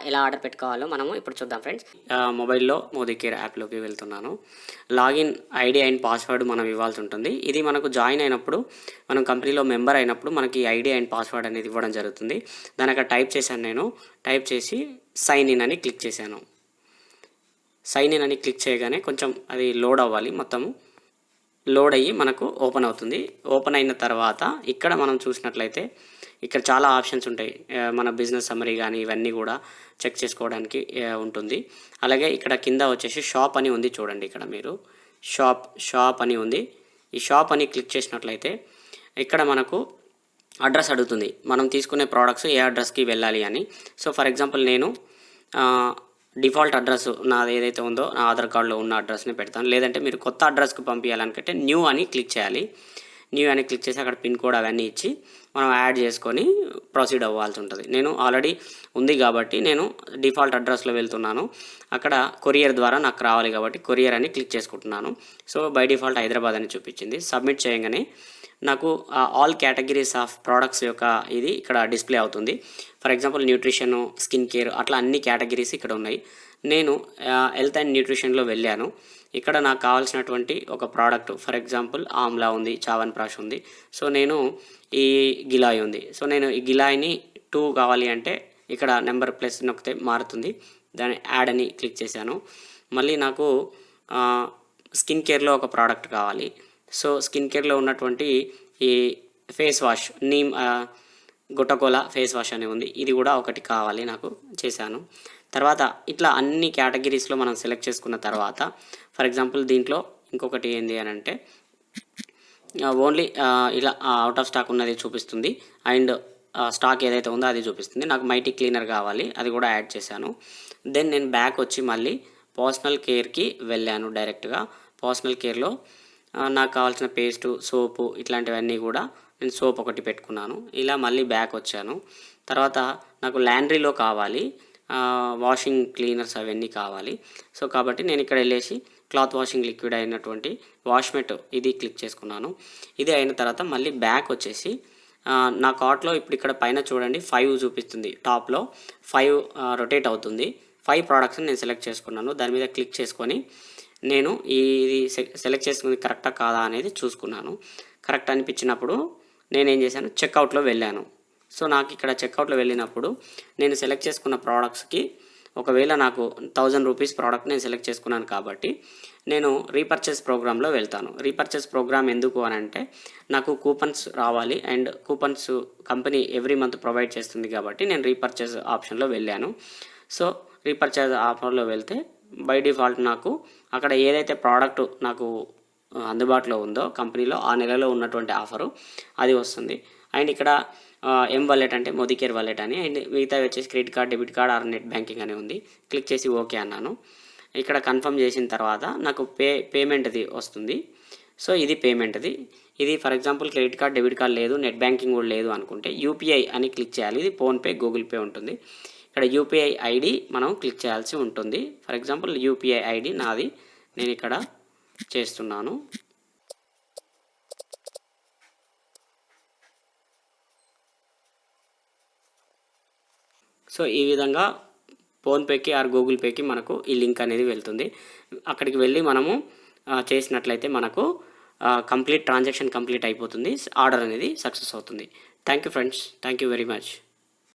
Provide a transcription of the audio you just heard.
ఎలా ఆర్డర్ పెట్టుకోవాలో మనము ఇప్పుడు చూద్దాం ఫ్రెండ్స్. మొబైల్లో మోదీకేర్ యాప్లోకి వెళ్తున్నాను. లాగిన్ ఐడి అండ్ పాస్వర్డ్ మనం ఇవ్వాల్సి ఉంటుంది. ఇది మనకు జాయిన్ అయినప్పుడు, మనం కంపెనీలో మెంబర్ అయినప్పుడు మనకి ఐడి అండ్ పాస్వర్డ్ అనేది ఇవ్వడం జరుగుతుంది. దాని అక్కడ టైప్ చేశాను. నేను టైప్ చేసి సైన్ ఇన్ అని క్లిక్ చేశాను. సైన్ ఇన్ అని క్లిక్ చేయగానే కొంచెం అది లోడ్ అవ్వాలి. మొత్తము లోడ్ అయ్యి మనకు ఓపెన్ అవుతుంది. ఓపెన్ అయిన తర్వాత ఇక్కడ మనం చూసినట్లయితే ఇక్కడ చాలా ఆప్షన్స్ ఉంటాయి. మన బిజినెస్ సమ్మరీ కానీ ఇవన్నీ కూడా చెక్ చేసుకోవడానికి ఉంటుంది. అలాగే ఇక్కడ కింద వచ్చేసి షాప్ అని ఉంది చూడండి. ఇక్కడ మీరు షాప్ అని ఉంది. ఈ షాప్ అని క్లిక్ చేసినట్లయితే ఇక్కడ మనకు అడ్రస్ అడుగుతుంది. మనం తీసుకునే ప్రోడక్ట్స్ ఏ అడ్రస్కి వెళ్ళాలి అని. సో ఫర్ ఎగ్జాంపుల్ నేను డిఫాల్ట్ అడ్రస్ నాది ఏదైతే ఉందో నా ఆధార్ కార్డులో ఉన్న అడ్రస్ని పెడతాను. లేదంటే మీరు కొత్త అడ్రస్కి పంపించాలనుకుంటే న్యూ అని క్లిక్ చేయాలి. న్యూ అని క్లిక్ చేసి అక్కడ పిన్ కోడ్ అవన్నీ ఇచ్చి మనం యాడ్ చేసుకొని ప్రొసీడ్ అవ్వాల్సి ఉంటుంది. నేను ఆల్రెడీ ఉంది కాబట్టి నేను డిఫాల్ట్ అడ్రస్లో వెళ్తున్నాను. అక్కడ కొరియర్ ద్వారా నాకు రావాలి కాబట్టి కొరియర్ అని క్లిక్ చేసుకుంటున్నాను. సో బై డిఫాల్ట్ హైదరాబాద్ అని చూపించింది. సబ్మిట్ చేయగానే నాకు ఆల్ కేటగిరీస్ ఆఫ్ ప్రోడక్ట్స్ యొక్క ఇది ఇక్కడ డిస్ప్లే అవుతుంది. For example nutrition, skin care అట్లా అన్ని కేటగిరీస్ ఇక్కడ ఉన్నాయి. నేను హెల్త్ అండ్ న్యూట్రిషన్లో వెళ్ళాను. ఇక్కడ నాకు కావాల్సినటువంటి ఒక ప్రోడక్ట్ ఫర్ ఎగ్జాంపుల్ ఆమ్లా ఉంది, చావన్ ప్రాష్ ఉంది. సో నేను ఈ గిలాయి ఉంది. సో నేను ఈ గిలాయిని 2 కావాలి అంటే ఇక్కడ నెంబర్ ప్లస్ నొక్కితే మారుతుంది. దాన్ని యాడ్ అని క్లిక్ చేశాను. మళ్ళీ నాకు స్కిన్ కేర్లో ఒక ప్రోడక్ట్ కావాలి. సో స్కిన్ కేర్లో ఉన్నటువంటి ఈ ఫేస్ వాష్ నీమ్ గుట్టకోలా ఫేస్ వాష్ అని ఉంది. ఇది కూడా ఒకటి కావాలి నాకు, చేశాను. తర్వాత ఇట్లా అన్ని కేటగిరీస్లో మనం సెలెక్ట్ చేసుకున్న తర్వాత ఫర్ ఎగ్జాంపుల్ దీంట్లో ఇంకొకటి ఏంటి అని అంటే ఓన్లీ ఇలా అవుట్ ఆఫ్ స్టాక్ ఉన్నది చూపిస్తుంది. అండ్ స్టాక్ ఏదైతే ఉందో అది చూపిస్తుంది. నాకు మైటీ క్లీనర్ కావాలి, అది కూడా యాడ్ చేశాను. దెన్ నేను బ్యాక్ వచ్చి మళ్ళీ పర్సనల్ కేర్కి వెళ్ళాను. డైరెక్ట్గా పర్సనల్ కేర్లో నాకు కావాల్సిన పేస్టు, సోపు ఇట్లాంటివన్నీ కూడా నేను సోప్ ఒకటి పెట్టుకున్నాను. ఇలా మళ్ళీ బ్యాక్ వచ్చాను. తర్వాత నాకు ల్యాండ్రీలో కావాలి, వాషింగ్ క్లీనర్స్ అవన్నీ కావాలి. సో కాబట్టి నేను ఇక్కడ వెళ్ళేసి క్లాత్ వాషింగ్ లిక్విడ్ అయినటువంటి వాష్మెట్ ఇది క్లిక్ చేసుకున్నాను. ఇది అయిన తర్వాత మళ్ళీ బ్యాక్ వచ్చేసి నా కార్ట్లో ఇప్పుడు ఇక్కడ పైన చూడండి 5 చూపిస్తుంది. టాప్లో 5 రొటేట్ అవుతుంది. 5 ప్రోడక్ట్స్ని నేను సెలెక్ట్ చేసుకున్నాను. దాని మీద క్లిక్ చేసుకొని నేను ఇది సెలెక్ట్ చేసుకుని కరెక్టా కాదా అనేది చూసుకున్నాను. కరెక్ట్ అనిపించినప్పుడు నేనేం చేశాను, చెక్అవుట్లో వెళ్ళాను. సో నాకు ఇక్కడ చెక్అవుట్లో వెళ్ళినప్పుడు నేను సెలెక్ట్ చేసుకున్న ప్రోడక్ట్స్కి ఒకవేళ నాకు 1000 రూపీస్ ప్రోడక్ట్ నేను సెలెక్ట్ చేసుకున్నాను కాబట్టి నేను రీపర్చేస్ ప్రోగ్రాంలో వెళ్తాను. రీపర్చేస్ ప్రోగ్రామ్ ఎందుకు అని అంటే నాకు కూపన్స్ రావాలి and coupons company every month provide చేస్తుంది కాబట్టి నేను రీపర్చేస్ ఆప్షన్లో వెళ్ళాను. సో రీపర్చేస్ ఆఫర్లో వెళ్తే బై డిఫాల్ట్ నాకు అక్కడ ఏదైతే ప్రోడక్ట్ నాకు అందుబాటులో ఉందో కంపెనీలో ఆ నెలలో ఉన్నటువంటి ఆఫరు అది వస్తుంది. అండ్ ఇక్కడ వాలెట్ అంటే మోదీకేర్ వాలెట్ అని, అండ్ మిగతా వచ్చేసి credit card, debit card or net banking అని ఉంది. క్లిక్ చేసి ఓకే అన్నాను. ఇక్కడ కన్ఫర్మ్ చేసిన తర్వాత నాకు పేమెంట్ది వస్తుంది. సో ఇది పేమెంట్ది. ఇది for example credit card, debit card లేదు, నెట్ బ్యాంకింగ్ కూడా లేదు అనుకుంటే యూపీఐ అని క్లిక్ చేయాలి. ఇది ఫోన్పే, గూగుల్ పే ఉంటుంది. ఇక్కడ యూపీఐ ఐడి మనం క్లిక్ చేయాల్సి ఉంటుంది. ఫర్ ఎగ్జాంపుల్ యూపీఐ ఐడి నాది, నేను ఇక్కడ చేస్తున్నాను. సో ఈ విధంగా ఫోన్పేకి ఆర్ గూగుల్ పేకి మనకు ఈ లింక్ అనేది వెళ్తుంది. అక్కడికి వెళ్ళి మనము చేసినట్లయితే మనకు ట్రాన్సాక్షన్ కంప్లీట్ అయిపోతుంది. ఆర్డర్ అనేది సక్సెస్ అవుతుంది. Thank you friends, thank you very much.